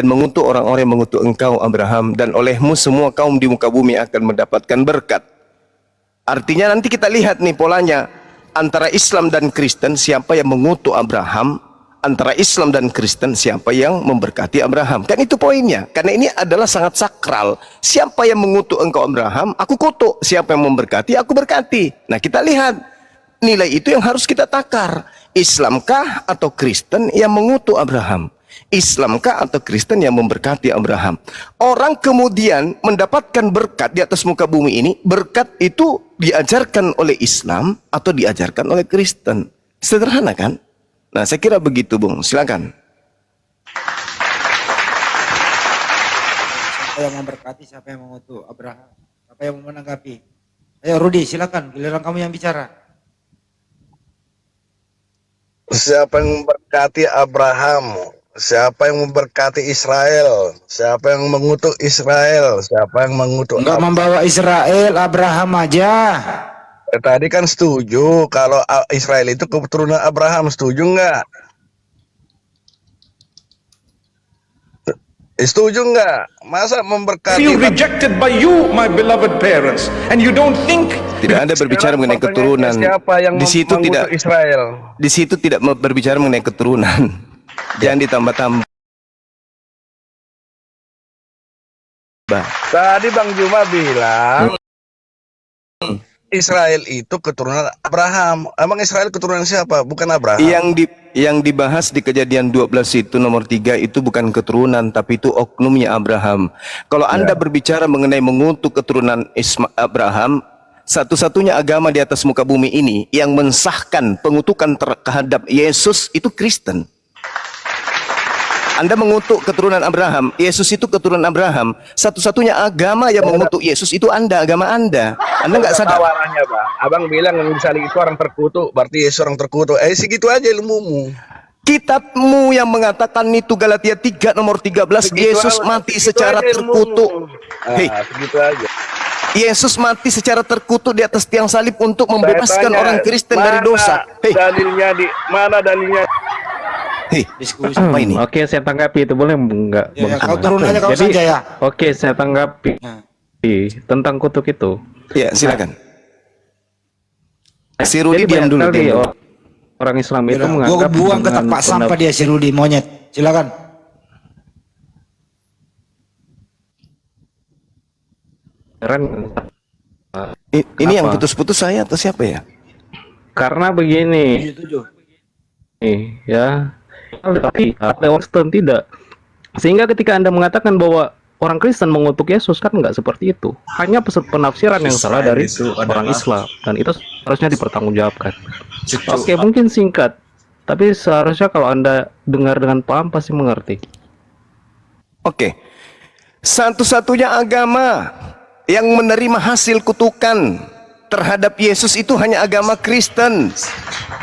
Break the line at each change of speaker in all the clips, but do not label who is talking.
dan mengutuk orang-orang yang mengutuk engkau Abraham, dan olehmu semua kaum di muka bumi akan mendapatkan berkat. Artinya nanti kita lihat nih polanya, antara Islam dan Kristen siapa yang mengutuk Abraham, antara Islam dan Kristen siapa yang memberkati Abraham. Kan itu poinnya, karena ini adalah sangat sakral. Siapa yang mengutuk engkau Abraham, aku kutuk. Siapa yang memberkati, aku berkati. Nah kita lihat, nilai itu yang harus kita takar. Islamkah atau Kristen yang mengutuk Abraham? Islamkah atau Kristen yang memberkati Abraham? Orang kemudian mendapatkan berkat di atas muka bumi ini, berkat itu diajarkan oleh Islam atau diajarkan oleh Kristen. Sederhana kan? Nah saya kira begitu Bung, silakan.
Siapa yang memberkati, siapa yang mengutuk Abraham, siapa yang mau menanggapi? Ayo Rudi, silakan, giliran kamu yang bicara.
Siapa yang memberkati Abraham? Siapa yang memberkati Israel? Siapa yang mengutuk Israel? Siapa yang mengutuk
Enggak membawa Israel, Abraham aja.
Tadi kan setuju kalau Israel itu keturunan Abraham, setuju nggak? Setuju nggak? Masa memberkati?
Feel rejected by you, my beloved parents, and you don't think.
Tidak ada berbicara mengenai keturunan. Di situ tidak
Israel.
Di situ tidak berbicara mengenai keturunan. Jangan ditambah-tambah.
Tadi Bang Juma bilang Israel itu keturunan Abraham. Emang Israel keturunan siapa? Bukan Abraham.
Yang dibahas di Kejadian 12 itu nomor 3 itu bukan keturunan, tapi itu oknumnya Abraham. Kalau Anda berbicara mengenai mengutuk keturunan Abraham, satu-satunya agama di atas muka bumi ini yang mensahkan pengutukan terhadap Yesus itu Kristen. Anda mengutuk keturunan Abraham, Yesus itu keturunan Abraham. Satu-satunya agama yang mengutuk Yesus itu Anda, agama Anda. Anda nggak sadar?
Tawarannya Bang, Abang bilang yang disalib itu orang terkutuk, berarti Yesus orang terkutuk. Segitu aja ilmumu.
Kitabmu yang mengatakan itu Galatia 3 nomor 13, Yesus mati secara terkutuk. Hei,
segitu aja.
Yesus mati secara terkutuk di atas tiang salib untuk membebaskan orang Kristen dari dosa. Hei,
Dalilnya di mana dalilnya?
hei, diskusi apa ini?
Oke, saya tanggapi itu boleh enggak?
Ya, kau turun aja kau
Jadi,
saja ya.
Oke, saya tanggapi tentang kutuk itu.
Ya, silakan. Si Rudi
Jadi
diam dulu.
banyak kali orang Islam itu
Gue
menganggap
buang ke tempat sampah dia si Rudi monyet. Silakan.
Ini yang putus-putus saya atau siapa ya?
Karena begini, ya, tapi ada orang Kristen tidak. Sehingga ketika Anda mengatakan bahwa orang Kristen mengutuk Yesus, kan nggak seperti itu. Hanya penafsiran yang salah dari orang Islam, dan itu harusnya dipertanggungjawabkan. Oke, mungkin singkat, tapi seharusnya kalau Anda dengar dengan paham pasti mengerti.
Oke. Satu-satunya agama yang menerima hasil kutukan terhadap Yesus itu hanya agama Kristen.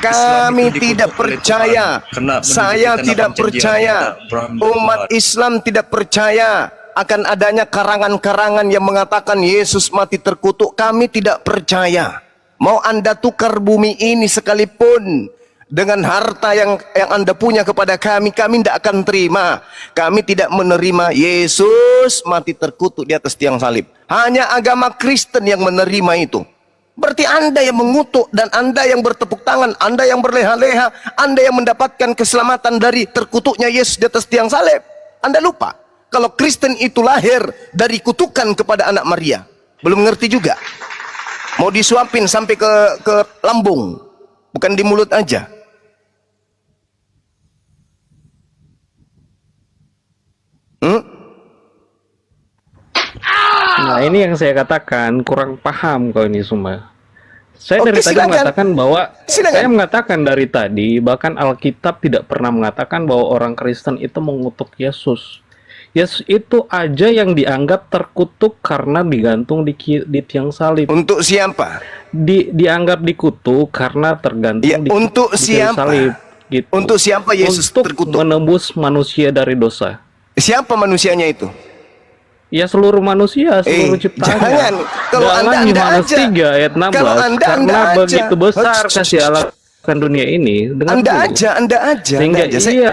Kami tidak percaya, saya tidak percaya, umat Islam tidak percaya akan adanya karangan-karangan yang mengatakan Yesus mati terkutuk. Kami tidak percaya. Mau Anda tukar bumi ini sekalipun dengan harta yang Anda punya kepada kami, kami tidak akan terima. Kami tidak menerima Yesus mati terkutuk di atas tiang salib. Hanya agama Kristen yang menerima itu. Berarti Anda yang mengutuk dan Anda yang bertepuk tangan, Anda yang berleha-leha, Anda yang mendapatkan keselamatan dari terkutuknya Yesus di atas tiang salib. Anda lupa kalau Kristen itu lahir dari kutukan kepada anak Maria. Belum ngerti juga. Mau disuapin sampai ke lambung, bukan di mulut aja.
Nah, ini yang saya katakan kurang paham kau ini semua. Saya dari tadi
silakan.
mengatakan bahwa
Silakan.
saya mengatakan dari tadi bahkan Alkitab tidak pernah mengatakan bahwa orang Kristen itu mengutuk Yesus. Yesus itu aja yang dianggap terkutuk karena digantung di tiang salib.
Untuk siapa?
Dianggap dikutuk karena tergantung
Ya,
di
untuk
di tiang
siapa?
salib. Gitu.
Untuk siapa Yesus
untuk
terkutuk?
menebus manusia dari dosa.
Siapa manusianya itu?
Ya seluruh manusia, seluruh ciptaan.
Jangan. Kalau
Dalam
Anda
Yohanes
aja.
3 ayat 16,
Kalau Anda
karena
aja.
begitu besar kasih Allah akan dunia ini dengan
Anda aja.
sehingga
Saya-
iya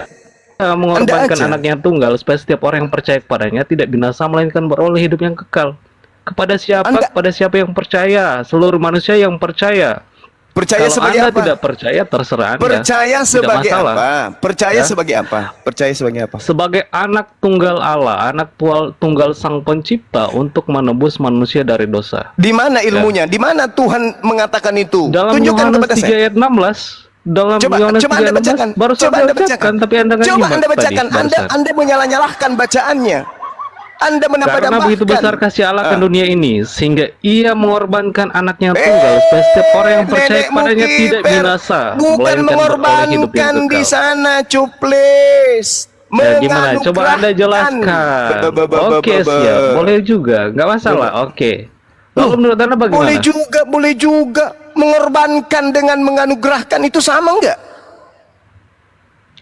mengorbankan
aja.
anaknya yang tunggal supaya setiap orang yang percaya kepadanya tidak binasa melainkan beroleh hidup yang kekal. Kepada siapa?
Anda-
Kepada siapa yang percaya? Seluruh manusia yang percaya.
Percaya
Kalau
sebagai
Anda
apa?
tidak percaya, terserah Anda.
Percaya
Tidak
sebagai
masalah.
apa? Percaya
Ya.
sebagai apa? Percaya sebagai apa?
Sebagai anak tunggal Allah, anak tunggal Sang Pencipta untuk menebus manusia dari dosa.
Di mana ilmunya? Di mana Tuhan mengatakan itu?
Dalam
Tunjukkan
Yohanes
kepada
3
saya.
ayat 16, dalam
Coba,
Yohanes
coba
3
Anda
ayat 16,
bacakan.
baru
Coba
saja
Anda
bacakan,
bacakan.
tapi Anda nggak
Coba
nyimak
Anda
tadi,
bacakan.
barusan.
Anda menyalah-nyalahkan bacaannya. Anda
Karena begitu besar kasih Allah akan
Ah.
dunia ini, sehingga ia mengorbankan anaknya yang tunggal, supaya setiap orang yang percaya
Nenekmu
kepadanya tidak
kiper.
binasa,
Bukan
melainkan beroleh hidup yang
mengorbankan di
kekal.
sana, cuplis.
Ya, gimana? Coba Anda jelaskan. Oke, siap. Boleh juga, nggak masalah. Oke. Lalu menurut Anda bagaimana?
Boleh juga. Mengorbankan dengan menganugerahkan itu sama enggak?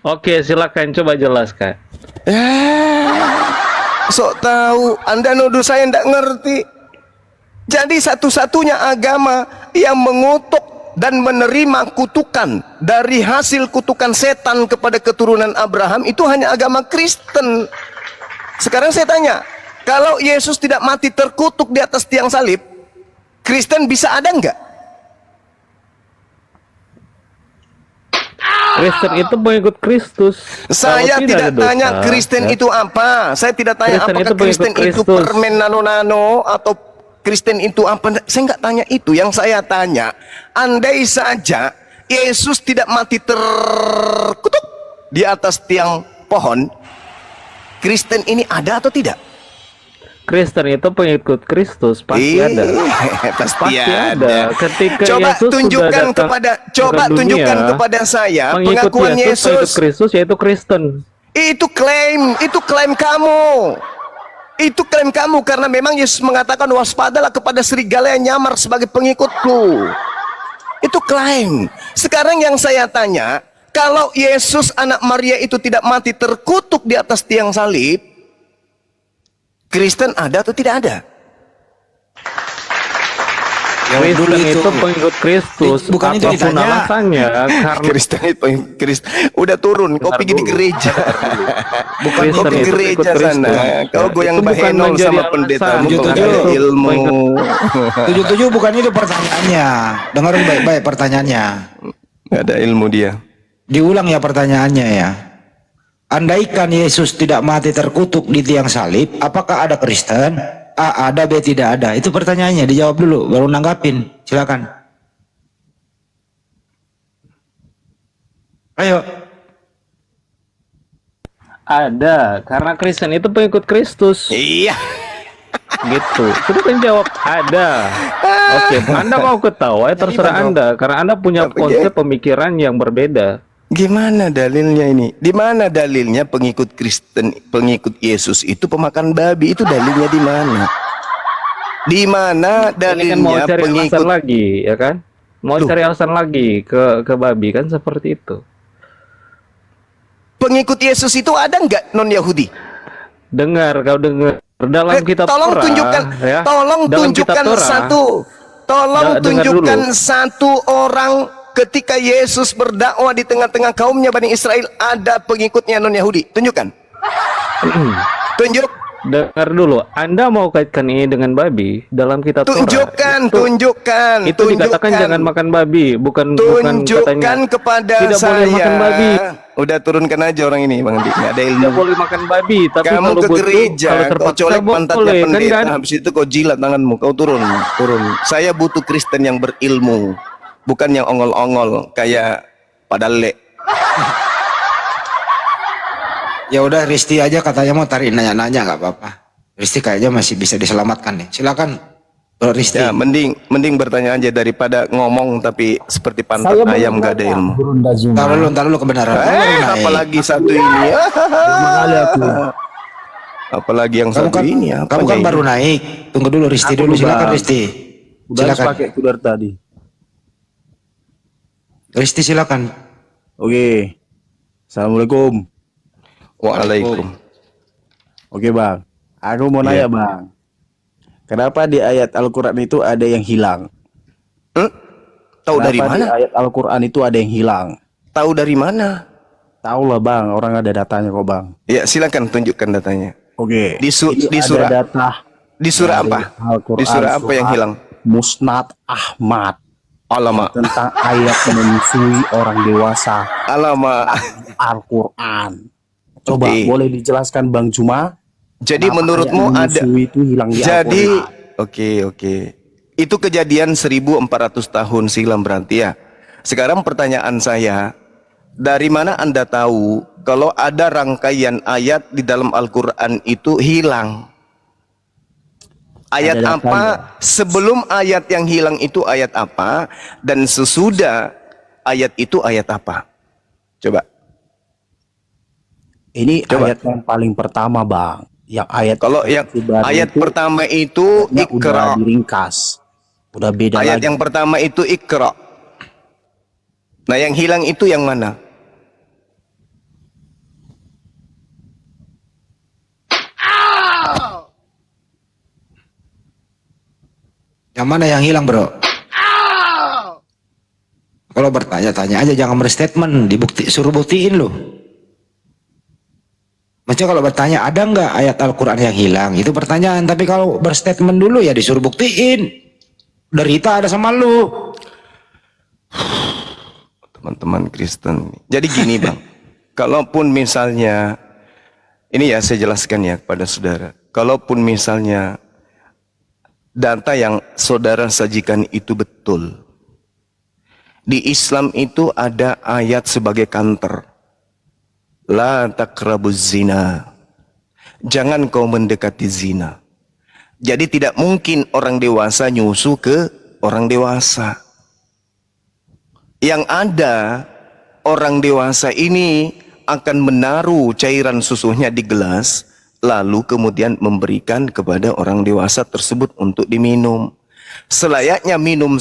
Oke, silakan coba jelaskan.
Sok tahu, Anda nuduh saya enggak ngerti. Jadi satu-satunya agama yang mengutuk dan menerima kutukan dari hasil kutukan setan kepada keturunan Abraham itu hanya agama Kristen. Sekarang saya tanya, kalau Yesus tidak mati terkutuk di atas tiang salib, Kristen bisa ada enggak?
Kristen itu pengikut Kristus.
Saya
Kalau
tidak
ada dosa,
tanya Kristen
ya.
itu apa. Saya tidak tanya
Kristen
apakah
itu pengikut
Kristen itu
Kristus.
permen nano-nano atau Kristen itu apa. Saya nggak tanya itu. Yang saya tanya, andai saja Yesus tidak mati terkutuk di atas tiang pohon, Kristen ini ada atau tidak?
Kristen itu pengikut Kristus, pasti ada.
Pasti
Pasti
ada.
ada. Ketika
Coba
Yesus
tunjukkan
sudah datang
coba
ke dunia,
tunjukkan kepada saya
pengikut
pengakuan
Yesus, pengikut
Yesus.
Kristus yaitu Kristen.
Itu klaim kamu. Itu klaim kamu karena memang Yesus mengatakan waspadalah kepada serigala yang nyamar sebagai pengikutku. Itu klaim. Sekarang yang saya tanya, kalau Yesus anak Maria itu tidak mati terkutuk di atas tiang salib, Kristen ada atau tidak ada?
Kristen itu pengikut Kristus.
Bukan itu
Apapun
ditanya.
alasannya, karena
Kristen itu Kristen udah turun, kau
Bentar
pergi di
dulu.
gereja.
bukan
Kau ke
itu
gereja
pengikut
sana,
Kristus.
kau goyang
Itu bukan
bahenol
menjadi
sama
alasan.
pendetamu, kau
Tujuh-tujuh.
gak ada ilmu.
77 bukan itu pertanyaannya. Dengarin baik-baik pertanyaannya.
Gak ada ilmu dia.
Diulang ya pertanyaannya ya. Andaikan Yesus tidak mati terkutuk di tiang salib, apakah ada Kristen? A ada, B tidak ada. Itu pertanyaannya, dijawab dulu baru nanggapin. Silakan. Ayo.
Ada, karena Kristen itu pengikut Kristus.
Iya.
Gitu. Sudah kan jawab ada. Oke, Anda mau ketawa ya terserah Anda, karena Anda punya
Tapi
konsep pemikiran yang berbeda.
Gimana dalilnya ini? Di mana dalilnya pengikut Kristen, pengikut Yesus itu pemakan babi? Itu dalilnya di mana? Di mana
Ini kan mau
dalilnya
cari alasan
pengikut
lagi, ya kan? Mau
Loh.
cari alasan lagi ke babi kan seperti itu.
pengikut Yesus itu ada nggak non Yahudi?
Dengar, kau dengar dalam kitab
Tolong
Torah,
tunjukkan,
ya.
tolong
Dalam kitab
tunjukkan
Torah,
tolong
dengar
tunjukkan
dulu.
satu orang ketika Yesus berdakwah di tengah-tengah kaumnya Bani Israel ada pengikutnya non Yahudi. Tunjukkan. Tunjuk.
Dengar dulu, Anda mau kaitkan ini dengan babi dalam kitab Torah?
Tunjukkan.
Itu dikatakan jangan makan babi, bukan
Tunjukkan
katanya
kepada
tidak
saya.
boleh makan babi.
Udah turunkan aja orang ini, Bang Andi. Nggak ada ilmu.
Tidak boleh makan babi, tapi
Kamu
kalau
ke
butuh,
gereja,
kalau
kau
terpaksa
colek pantatnya
boleh, kan
pendeta,
kan?
habis itu kau jilat tanganmu, kau turun. Saya butuh Kristen yang berilmu, bukan yang ongol-ongol kayak padale.
Ya udah Risti aja katanya mau tarik nanya-nanya nggak apa-apa. Risti kayaknya masih bisa diselamatkan nih. Silakan Bro Risti.
Ya, mending bertanya aja daripada ngomong tapi seperti pantat ayam gak ada ilmu.
Taruh dulu kebenaran.
Apalagi satu ini.
Kali aku.
Apalagi yang
Kamu
satu
kan,
ini. Apa
kamu kan
ini?
baru naik. Tunggu dulu Risti
Aku
dulu.
udah.
Silakan Risti.
Udah harus
Silakan.
pakai kudar tadi.
Risti silakan.
Oke. Assalamualaikum.
Waalaikum.
Oke bang. Aku mau nanya bang. Kenapa di ayat Al-Quran itu ada yang hilang?
Tahu dari
Kenapa
mana?
di ayat Al-Quran itu ada yang hilang?
Tahu dari mana?
Tahu lah bang, orang ada datanya kok bang.
Ya, silakan tunjukkan datanya.
Oke.
Di
Ini
surah
ada data
di surah
dari
apa?
Al-Quran,
Di surah apa yang
surah
hilang?
Musnad Ahmad
Alamak.
tentang ayat menyusui orang dewasa
Alamak.
Al-Quran. Coba
Oke.
boleh dijelaskan Bang Juma?
Jadi
Kenapa
menurutmu
ayat
ada
menyusui itu hilang di
Jadi
Al-Quran?
oke. Itu kejadian 1400 tahun silam berarti ya. Sekarang pertanyaan saya, dari mana Anda tahu kalau ada rangkaian ayat di dalam Al-Quran itu hilang? Ayat
Ada
apa?
datanya.
Sebelum ayat yang hilang itu ayat apa? Dan sesudah ayat itu ayat apa? Coba.
Ini
Coba.
ayat yang paling pertama bang. Yang ayat
Kalau yang
baru
ayat
itu
pertama itu
ayatnya udah
Iqra.
diringkas. Udah beda
Ayat
lagi.
yang pertama itu Iqra. Nah, yang hilang itu yang mana?
Yang mana yang hilang bro? Kalau bertanya-tanya aja, jangan berstatement, suruh buktiin loh. Maksudnya kalau bertanya ada nggak ayat Al-Quran yang hilang, itu pertanyaan. Tapi kalau berstatement dulu ya disuruh buktiin. Derita ada sama lu.
Teman-teman Kristen. Jadi gini bang, kalaupun misalnya, ini ya saya jelaskan ya kepada saudara. Kalaupun misalnya data yang saudara sajikan itu betul. Di Islam itu ada ayat sebagai counter. La taqrabuz zina. Jangan kau mendekati zina. Jadi tidak mungkin orang dewasa nyusu ke orang dewasa. Yang ada orang dewasa ini akan menaruh cairan susunya di gelas, lalu kemudian memberikan kepada orang dewasa tersebut untuk diminum. Selayaknya minum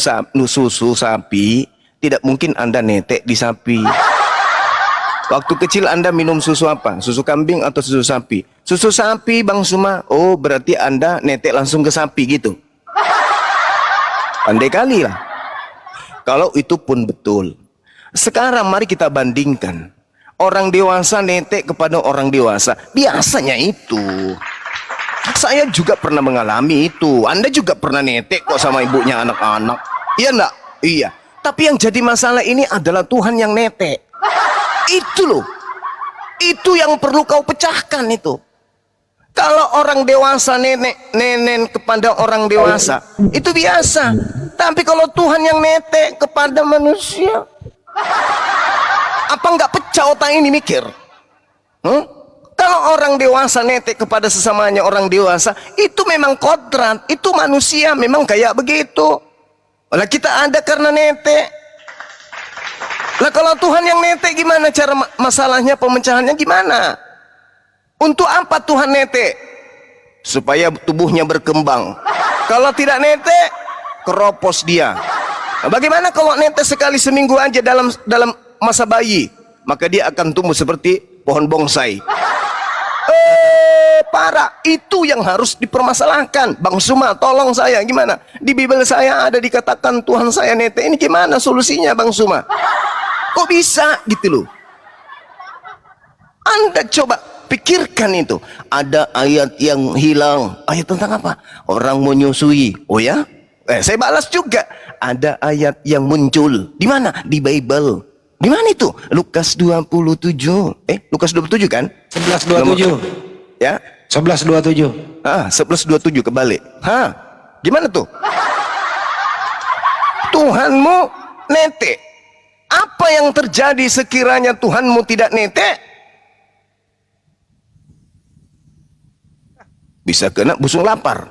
susu sapi, tidak mungkin Anda netek di sapi. Waktu kecil Anda minum susu apa? Susu kambing atau susu sapi? Susu sapi Bang Suma. Oh, berarti Anda netek langsung ke sapi gitu. Pandai kali lah. Kalau itu pun betul. Sekarang mari kita bandingkan. Orang dewasa netek kepada orang dewasa. Biasanya itu. Saya juga pernah mengalami itu. Anda juga pernah netek kok sama ibunya anak-anak. Iya enggak? Iya. Tapi yang jadi masalah ini adalah Tuhan yang netek. Itu loh. Itu yang perlu kau pecahkan itu. Kalau orang dewasa nenen kepada orang dewasa, itu biasa. Tapi kalau Tuhan yang netek kepada manusia, apa nggak pecah otak ini mikir? Kalau orang dewasa netek kepada sesamanya orang dewasa, itu memang kodrat, itu manusia memang kayak begitu. Lah kita ada karena netek. Lah kalau Tuhan yang netek gimana cara masalahnya, pemecahannya gimana? Untuk apa Tuhan netek? Supaya tubuhnya berkembang. Kalau tidak netek, keropos dia. Nah, bagaimana kalau netek sekali seminggu aja dalam masa bayi? Maka dia akan tumbuh seperti pohon bonsai. Parah. Itu yang harus dipermasalahkan. Bang Suma, tolong saya gimana? Di Bible saya ada dikatakan Tuhan saya netek. Ini gimana solusinya Bang Suma? Kok bisa gitu loh? Anda coba pikirkan itu. Ada ayat yang hilang. Ayat tentang apa? Orang menyusui. Oh ya? Saya balas juga. Ada ayat yang muncul. Di mana? Di Bible. Di mana itu? Lukas 27. Lukas 27 kan?
11:27.
Ya?
11:27.
11:27 kebalik. Gimana tuh? Tuhanmu netek. Apa yang terjadi sekiranya Tuhanmu tidak netek? Bisa kena busung lapar.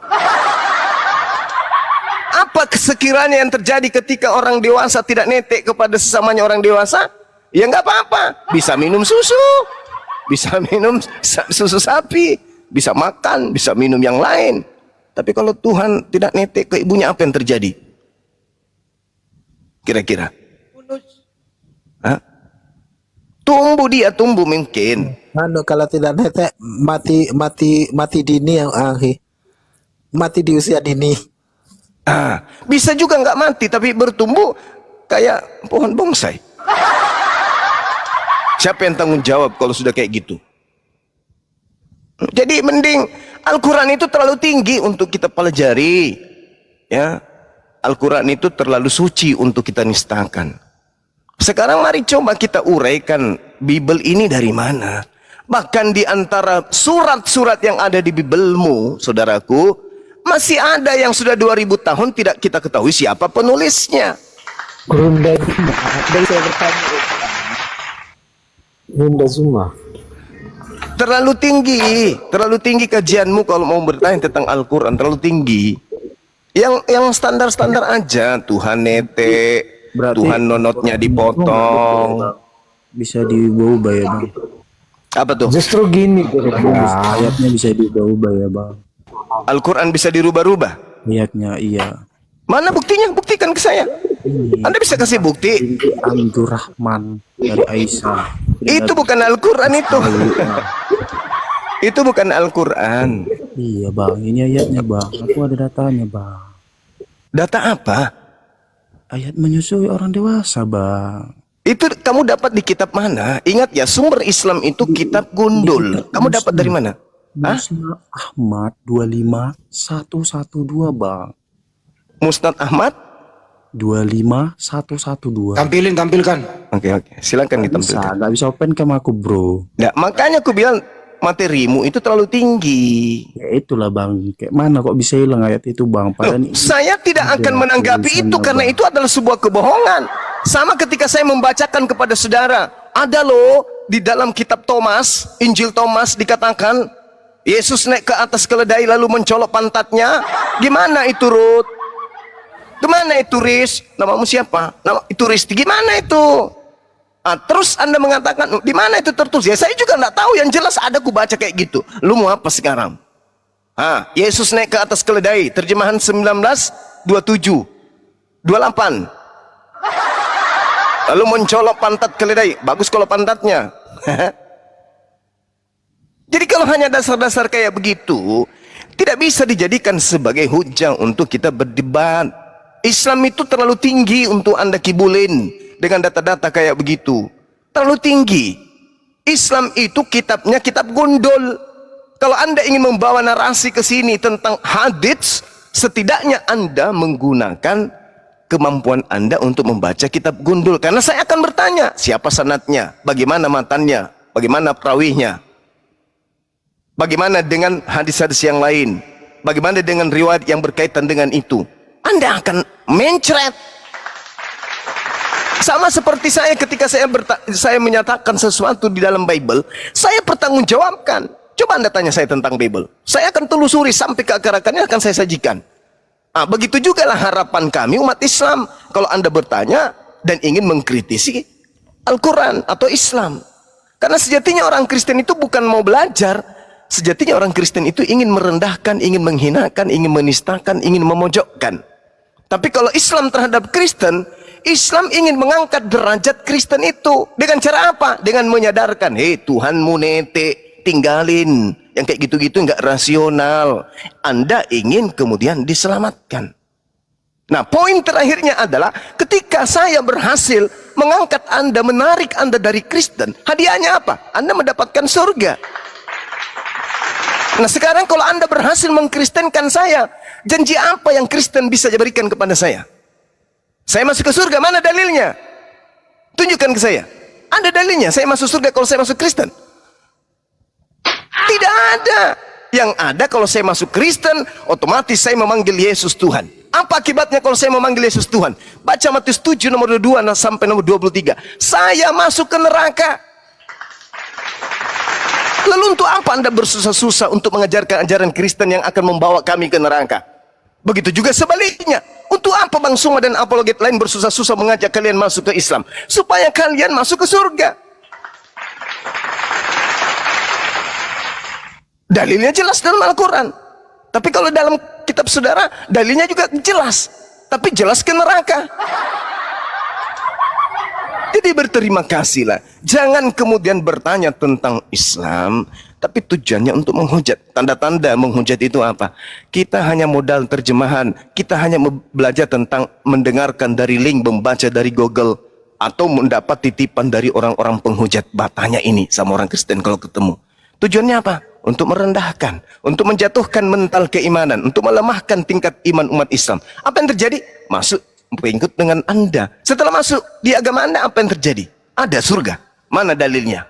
Apa sekiranya yang terjadi ketika orang dewasa tidak netek kepada sesamanya orang dewasa? Ya nggak apa-apa. Bisa minum susu, bisa minum susu sapi, bisa makan, bisa minum yang lain. Tapi kalau Tuhan tidak netek ke ibunya, apa yang terjadi? Kira-kira? Tumbuh mungkin.
Kalau tidak netek mati dini yang mati di usia dini.
Bisa juga nggak mati tapi bertumbuh kayak pohon bonsai. Siapa yang tanggung jawab kalau sudah kayak gitu? Jadi mending Al-Quran itu terlalu tinggi untuk kita pelajari, ya. Al-Quran itu terlalu suci untuk kita nistakan. Sekarang mari coba kita uraikan Bible ini dari mana. Bahkan di antara surat-surat yang ada di Biblemu, saudaraku, masih ada yang sudah 2000 tahun tidak kita ketahui siapa penulisnya.
Runda Zuma. Dari saya bertanya. Runda Zuma.
Terlalu tinggi kajianmu kalau mau bertanya tentang Al-Quran, terlalu tinggi. Yang standar-standar aja, Tuhan nete,
Berarti
Tuhan nonotnya dipotong.
bisa diubah ya bang.
Apa tuh?
Justru gini.
Ayatnya bisa diubah ya bang.
Al-Quran bisa dirubah-rubah.
Ayatnya iya.
Mana buktinya? Buktikan ke saya. Anda bisa kasih bukti.
Binti Abdurrahman dari Aisyah.
Itu bukan Al-Quran itu. Itu bukan Al-Quran.
Iya bang, ini ayatnya bang. Aku ada datanya bang.
Data apa?
Ayat menyusui orang dewasa bang.
Itu kamu dapat di kitab mana? Ingat ya, sumber Islam itu kitab gundul. Kamu dapat dari mana? Hah?
Musnad Ahmad 25112 bang.
Musnad Ahmad?
25112.
Tampilkan.
Oke. Silakan ditampilkan.
Gak bisa open cam aku bro.
Nah, makanya aku bilang materimu itu terlalu tinggi.
Ya itulah bang. Kayak mana kok bisa hilang ayat itu bang? Padahal
Loh, saya tidak akan menanggapi itu karena itu adalah sebuah kebohongan. Sama ketika saya membacakan kepada saudara, ada loh di dalam kitab Thomas, Injil Thomas dikatakan Yesus naik ke atas keledai lalu mencolok pantatnya. Gimana itu, Ruth? Gimana itu, Riz? Namamu siapa? Nama itu Riz. Gimana itu? Terus Anda mengatakan, di mana itu tertulis? Ya saya juga nggak tahu. Yang jelas ada ku baca kayak gitu. Lu mau apa sekarang? Yesus naik ke atas keledai. Terjemahan 1927, 28. Lalu mencolok pantat keledai. Bagus kalau pantatnya. Jadi kalau hanya dasar-dasar kayak begitu, tidak bisa dijadikan sebagai hujah untuk kita berdebat. Islam itu terlalu tinggi untuk Anda kibulin dengan data-data kayak begitu. Terlalu tinggi. Islam itu kitabnya kitab gundul. Kalau Anda ingin membawa narasi ke sini tentang hadits, setidaknya Anda menggunakan kemampuan Anda untuk membaca kitab gundul. Karena saya akan bertanya, siapa sanadnya? Bagaimana matannya? Bagaimana perawihnya? Bagaimana dengan hadis-hadis yang lain? Bagaimana dengan riwayat yang berkaitan dengan itu? Anda akan mencret. Sama seperti saya ketika saya menyatakan sesuatu di dalam Bible, saya pertanggungjawabkan. Coba Anda tanya saya tentang Bible. Saya akan telusuri sampai ke akar-akarnya, akan saya sajikan. Begitu juga lah harapan kami umat Islam. Kalau Anda bertanya dan ingin mengkritisi Al-Quran atau Islam. Karena sejatinya orang Kristen itu bukan mau belajar. Sejatinya orang Kristen itu ingin merendahkan, ingin menghinakan, ingin menistakan, ingin memojokkan. Tapi kalau Islam terhadap Kristen, Islam ingin mengangkat derajat Kristen itu. Dengan cara apa? Dengan menyadarkan, Tuhanmu nete, tinggalin. Yang kayak gitu-gitu nggak rasional. Anda ingin kemudian diselamatkan. Nah, poin terakhirnya adalah ketika saya berhasil mengangkat Anda, menarik Anda dari Kristen, hadiahnya apa? Anda mendapatkan surga. Nah, sekarang kalau Anda berhasil mengkristenkan saya, janji apa yang Kristen bisa berikan kepada saya? Saya masuk ke surga, mana dalilnya? Tunjukkan ke saya. Ada dalilnya, saya masuk surga kalau saya masuk Kristen? Tidak ada. Yang ada kalau saya masuk Kristen, otomatis saya memanggil Yesus Tuhan. Apa akibatnya kalau saya memanggil Yesus Tuhan? Baca Matius 7 nomor 22 sampai nomor 23. Saya masuk ke neraka. Lalu untuk apa Anda bersusah-susah untuk mengajarkan ajaran Kristen yang akan membawa kami ke neraka? Begitu juga sebaliknya. Untuk apa Bang Suma dan apologet lain bersusah-susah mengajak kalian masuk ke Islam? Supaya kalian masuk ke surga. Dalilnya jelas dalam Al-Quran. Tapi kalau dalam kitab saudara, dalilnya juga jelas. Tapi jelas ke neraka. Jadi berterima kasihlah. Jangan kemudian bertanya tentang Islam, tapi tujuannya untuk menghujat. Tanda-tanda menghujat itu apa? Kita hanya modal terjemahan. Kita hanya belajar tentang mendengarkan dari link, membaca dari Google. atau mendapat titipan dari orang-orang penghujat. Batanya ini sama orang Kristen kalau ketemu. Tujuannya apa? Untuk merendahkan, untuk menjatuhkan mental keimanan, untuk melemahkan tingkat iman umat Islam. Apa yang terjadi? Masuk pengikut dengan Anda. Setelah masuk di agama Anda, apa yang terjadi? Ada surga. Mana dalilnya?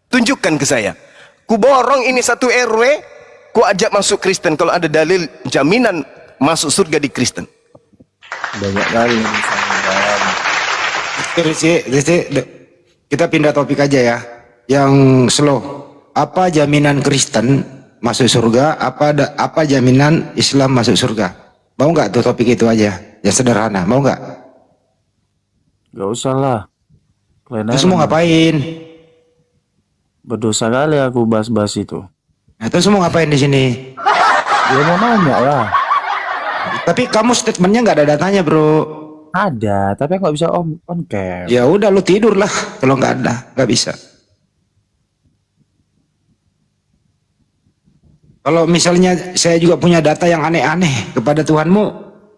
Tunjukkan ke saya. Ku borong ini satu RW, ku ajak masuk Kristen kalau ada dalil jaminan masuk surga di Kristen.
Banyak kali misalnya.
Kita pindah topik aja ya. Yang slow. Apa jaminan Kristen masuk surga? Apa jaminan Islam masuk surga? Mau nggak tuh topik itu aja? Yang sederhana. Mau nggak?
Gak usah lah. Kalian
Terus mau ngapain?
berdosa kali aku bahas-bahas itu.
Nah, terus mau ngapain di sini?
Dia mau nanya lah.
Tapi kamu statementnya nggak ada datanya, bro.
Ada, tapi aku nggak bisa on cam.
Ya udah, lu tidur lah. Kalau nggak ada, nggak bisa. Kalau misalnya saya juga punya data yang aneh-aneh kepada Tuhanmu,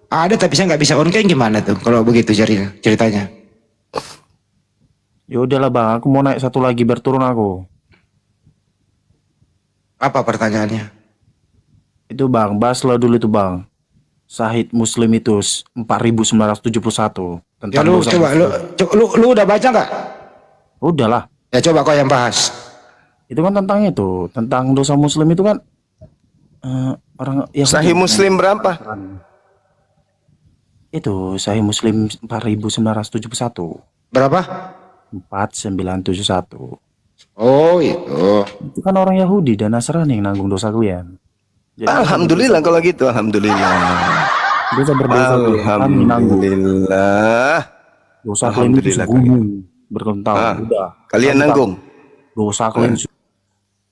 ada tapi saya nggak bisa on cam, gimana tuh? Kalau begitu ceritanya.
Ya udahlah bang, aku mau naik satu lagi berturun aku.
Apa pertanyaannya?
Itu bang, bahaslah dulu itu bang. Sahih Muslim itu 4971 tentang
Ya lu
dosa
coba,
Muslim.
lu udah baca nggak?
Udahlah,
Ya coba kau yang bahas.
itu kan tentang itu, tentang dosa Muslim itu kan orang yang
Sahih Muslim berapa?
itu Sahih Muslim 4971
Berapa?
4971.
Oh itu.
Itu kan orang Yahudi dan Nasrani yang nanggung dosa kalian. Jadi
Alhamdulillah kalau gitu, alhamdulillah.
dosa berdosa kami nanggung.
Alhamdulillah.
Dosa kalian itu
Alhamdulillah.
segunung berkentang.
Ah,
Udah.
Kalian
Kami
nanggung.
Dosa kalian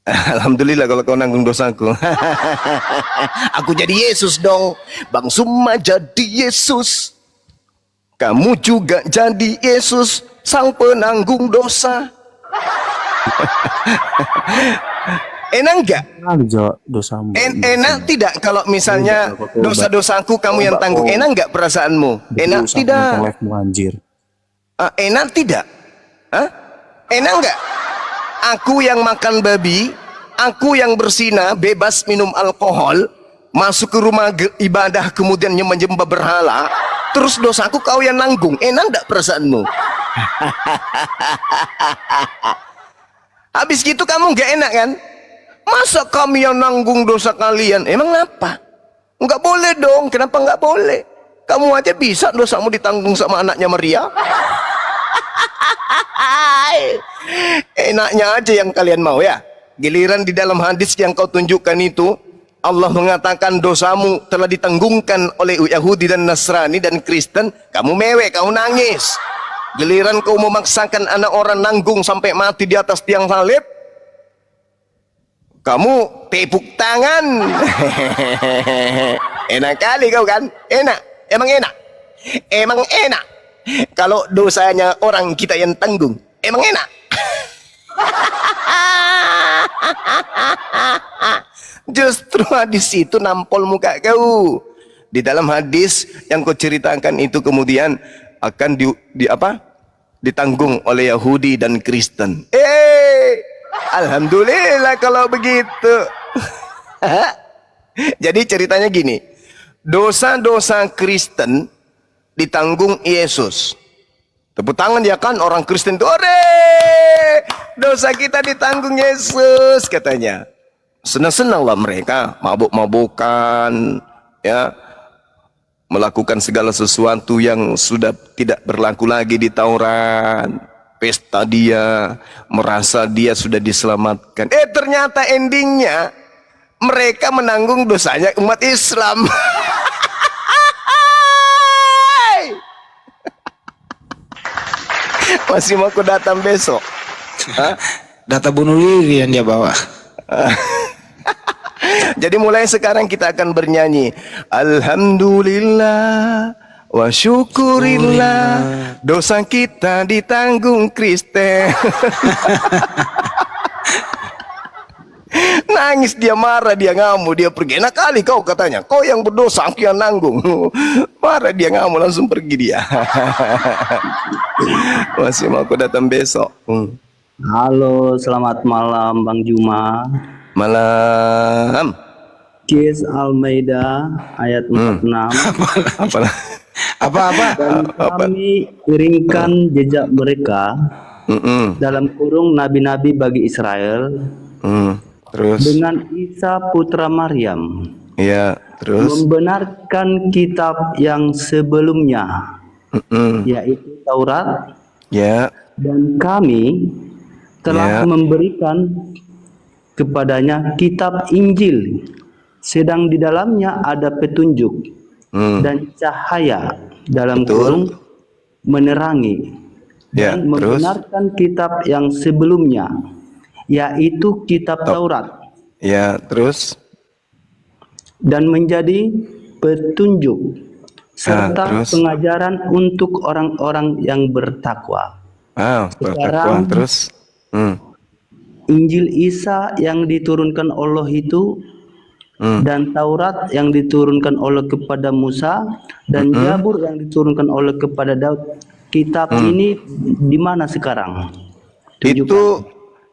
Alhamdulillah kalau kau nanggung dosaku. Aku jadi Yesus dong. Bang Suma jadi Yesus. Kamu juga jadi Yesus, sang penanggung dosa. Enak enggak?
aja dosamu.
Enak tidak kalau misalnya dosa-dosaku kamu yang tanggung? Enak enggak perasaanmu? Enak tidak?
Live-mu, anjir.
Enak tidak? Hah? Enak enggak? Aku yang makan babi, aku yang berzina, bebas minum alkohol, masuk ke rumah ibadah kemudian menyembah berhala, terus dosaku kau yang nanggung. Enak enggak perasaanmu? Habis gitu kamu enggak enak kan? Masa kami yang nanggung dosa kalian? Emang apa? Enggak boleh dong. Kenapa enggak boleh? Kamu aja bisa dosamu ditanggung sama anaknya Maria. Enaknya aja yang kalian mau ya. Giliran di dalam hadis yang kau tunjukkan itu, Allah mengatakan dosamu telah ditanggungkan oleh Yahudi dan Nasrani dan Kristen. Kamu mewek, kamu nangis. Giliran kau memaksakan anak orang nanggung sampai mati di atas tiang salib, kamu tepuk tangan. Enak kali kau kan? Enak, emang enak. Emang enak. Kalau dosanya orang kita yang tanggung, emang enak. Justru hadis itu nampol muka kau. Di dalam hadis yang kau ceritakan itu kemudian akan ditanggung oleh Yahudi dan Kristen. Alhamdulillah kalau begitu. Jadi ceritanya gini, dosa-dosa Kristen ditanggung Yesus. Tepuk tangan ya kan, orang Kristen itu, ore, dosa kita ditanggung Yesus katanya. Senang-senanglah mereka, mabuk-mabukan, ya, melakukan segala sesuatu yang sudah tidak berlaku lagi di Taurat. Pesta dia, merasa dia sudah diselamatkan. Ternyata endingnya mereka menanggung dosanya umat Islam. Masih mau aku datang besok? Hah?
Data bunuh diri yang dia bawa.
Jadi mulai sekarang kita akan bernyanyi Alhamdulillah wa syukurillah, dosa kita ditanggung Kristen. Nangis dia, marah dia, ngamuk dia, pergi. Enak kali kau katanya, kau yang berdosa, aku yang nanggung. Marah dia, ngamuk, langsung pergi dia. Masih mau aku datang besok.
Halo, selamat malam Bang Juma.
Malam.
Kis Al-Maidah ayat 46.
Apalah.
Apa-apa?
Dan kami iringkan jejak mereka dalam kurung nabi-nabi bagi Israel
Terus.
dengan Isa putra Maryam
Ya, terus.
membenarkan kitab yang sebelumnya yaitu Taurat,
Ya,
dan kami telah
Ya.
memberikan kepadanya kitab Injil, sedang di dalamnya ada petunjuk dan cahaya dalam
Betul.
kurung menerangi,
Ya,
dan
terus?
membenarkan kitab yang sebelumnya yaitu kitab Taurat,
ya, terus.
dan menjadi petunjuk serta
terus?
pengajaran untuk orang-orang yang bertakwa.
Bertakwa.
Sekarang-
Terus.
Injil Isa yang diturunkan Allah itu dan Taurat yang diturunkan Allah kepada Musa dan Zabur yang diturunkan Allah kepada Daud. Kitab ini di mana sekarang? Tunjukkan.
Itu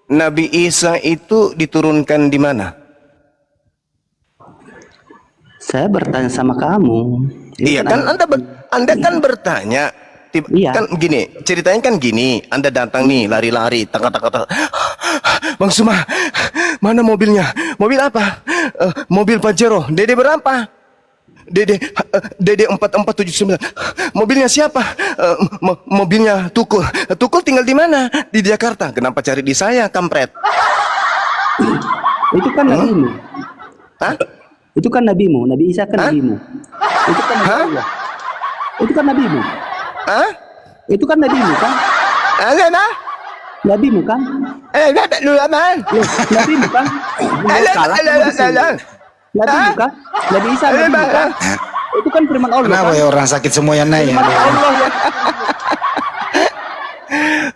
Nabi Isa itu diturunkan di mana?
Saya bertanya sama kamu.
Iya kan, Anda kan bertanya.
Iya.
Kan gini, ceritanya kan gini. Anda datang nih, lari-lari, tak. Bang Suma, mana mobilnya? Mobil apa? Mobil Pajero. Dede berapa? Dede 4479. Mobilnya siapa? Mobilnya Tukul. Tukul tinggal di mana? Di Jakarta. Kenapa cari di saya, kampret?
Itu kan nabimu.
Hah?
Itu kan nabimu. Nabi Isa kan nabimu. Itu kan nabi Allah. Itu kan nabimu.
Hah?
Itu kan nabimu kan?
Apa?
Nabimu kan?
Tak lu aman.
Loh, nabimu kan? Salah kamu di sini. Nabimu kan? Nabi Isa nabimu kan? Itu kan firman Allah
Kenapa
kan?
ya orang sakit semuanya naik?
Firman Allah yang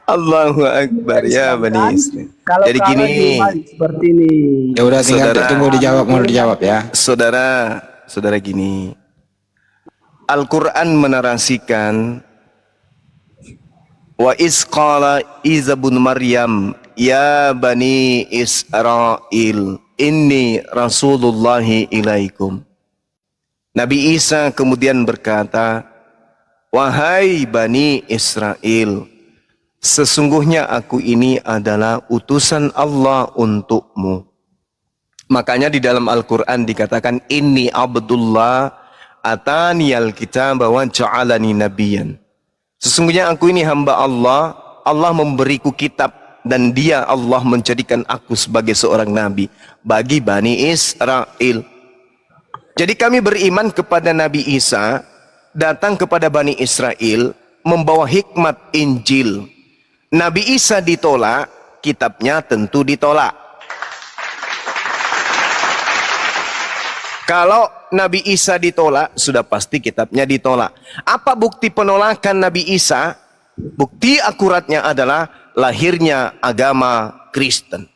Allahu Akbar ya Bani Israil.
kalau
Jadi
kalah
gini,
dibalik seperti ini.
Ya udah tinggal
Saudara.
tunggu dijawab, mau dijawab ya.
saudara gini. Al-Quran menarasikan wa isqala Isa bin Maryam ya Bani Israel inni Rasulullahi ilaikum. Nabi Isa kemudian berkata, wahai Bani Israel, sesungguhnya aku ini adalah utusan Allah untukmu. Makanya di dalam Al-Quran dikatakan, inni abdullah ataniyal kitab wa ja'alani nabiyan. Sesungguhnya aku ini hamba Allah, Allah memberiku kitab dan dia Allah menjadikan aku sebagai seorang nabi bagi Bani Israel. Jadi kami beriman kepada Nabi Isa, datang kepada Bani Israel, membawa hikmat Injil. Nabi Isa ditolak, kitabnya tentu ditolak. Kalau Nabi Isa ditolak, sudah pasti kitabnya ditolak. Apa bukti penolakan Nabi Isa? Bukti akuratnya adalah lahirnya agama Kristen.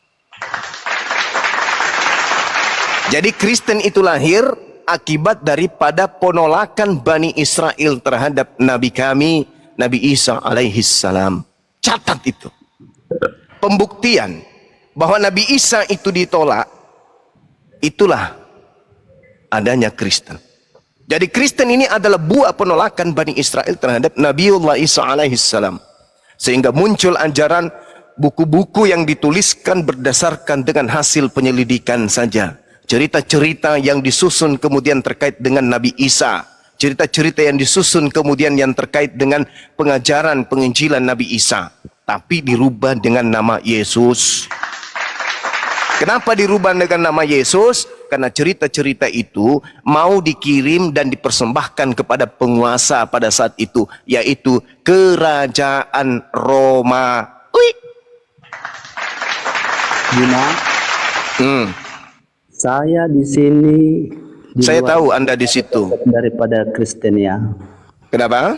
Jadi Kristen itu lahir akibat daripada penolakan Bani Israel terhadap Nabi kami, Nabi Isa alaihi salam. Catat itu. Pembuktian bahwa Nabi Isa itu ditolak, itulah adanya Kristen. Jadi Kristen ini adalah buah penolakan Bani Israel terhadap Nabiullah Isa alaihi salam. Sehingga muncul ajaran buku-buku yang dituliskan berdasarkan dengan hasil penyelidikan saja. Cerita-cerita yang disusun kemudian terkait dengan Nabi Isa. Cerita-cerita yang disusun kemudian yang terkait dengan pengajaran penginjilan Nabi Isa. Tapi dirubah dengan nama Yesus. Kenapa dirubah dengan nama Yesus? Karena cerita-cerita itu mau dikirim dan dipersembahkan kepada penguasa pada saat itu, yaitu kerajaan Roma.
Bima, saya di sini di
Saya
luar
tahu Anda di situ.
daripada Kristen ya.
Kenapa?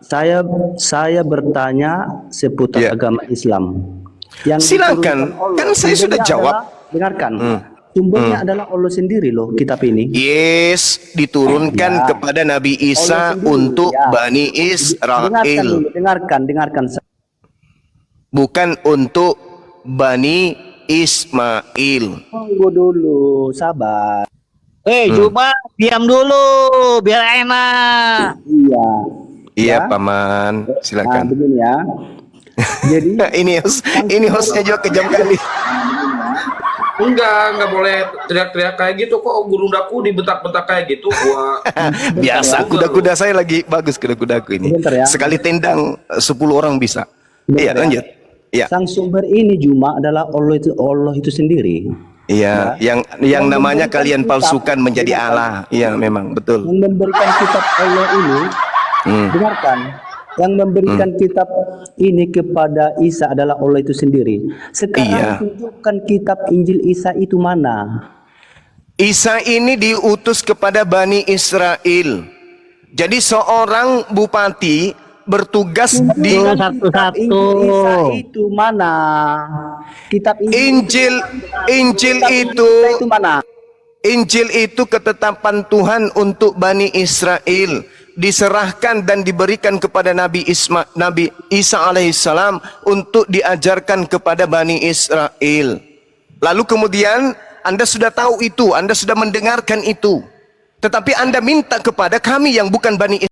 Saya bertanya seputar
Ya.
agama Islam. Yang
Silakan.
diturunkan Allah,
Kan saya sudah
Intinya
jawab.
adalah dengarkan.
Hmm.
Sumbernya adalah Allah sendiri loh kitab ini.
Yes, diturunkan
Ya.
kepada Nabi
Allah
Isa
sendiri,
untuk
ya.
Bani
Dengarkan
Israel,
dulu, dengarkan.
bukan untuk Bani Ismail.
Tunggu dulu, sabar.
Cuma diam dulu biar enak.
Iya.
Iya,
Ya.
Paman.
Nah,
Silakan.
begini ya. Jadi
ini hostnya juga kejam kali.
Enggak boleh teriak-teriak kayak gitu kok. Guru daku dibentak-bentak kayak gitu. Gua
Biasa kuda-kuda saya lagi bagus, kuda-kudaku ini.
Sebentar ya.
Sekali tendang 10 orang bisa.
Sebentar
Iya,
ya.
lanjut. Iya.
sang sumber ini Juma adalah Allah itu sendiri.
Iya, yang namanya
memberikan
kalian
kitab,
palsukan menjadi
dengarkan.
Allah. Iya, memang betul.
Yang memberikan kitab Allah ini, dengarkan, yang memberikan kitab ini kepada Isa adalah Allah itu sendiri. Sekarang
Iya.
tunjukkan kitab Injil Isa itu mana?
Isa ini diutus kepada Bani Israel. Jadi seorang bupati bertugas di
Tunjukkan kitab Injil Isa itu mana? Kitab
Injil
kitab
itu
Isa itu mana?
Injil itu ketetapan Tuhan untuk Bani Israel, diserahkan dan diberikan kepada Nabi Isa alaihissalam untuk diajarkan kepada Bani Israel. Lalu kemudian Anda sudah tahu itu, Anda sudah mendengarkan itu, tetapi Anda minta kepada kami yang bukan Bani Israel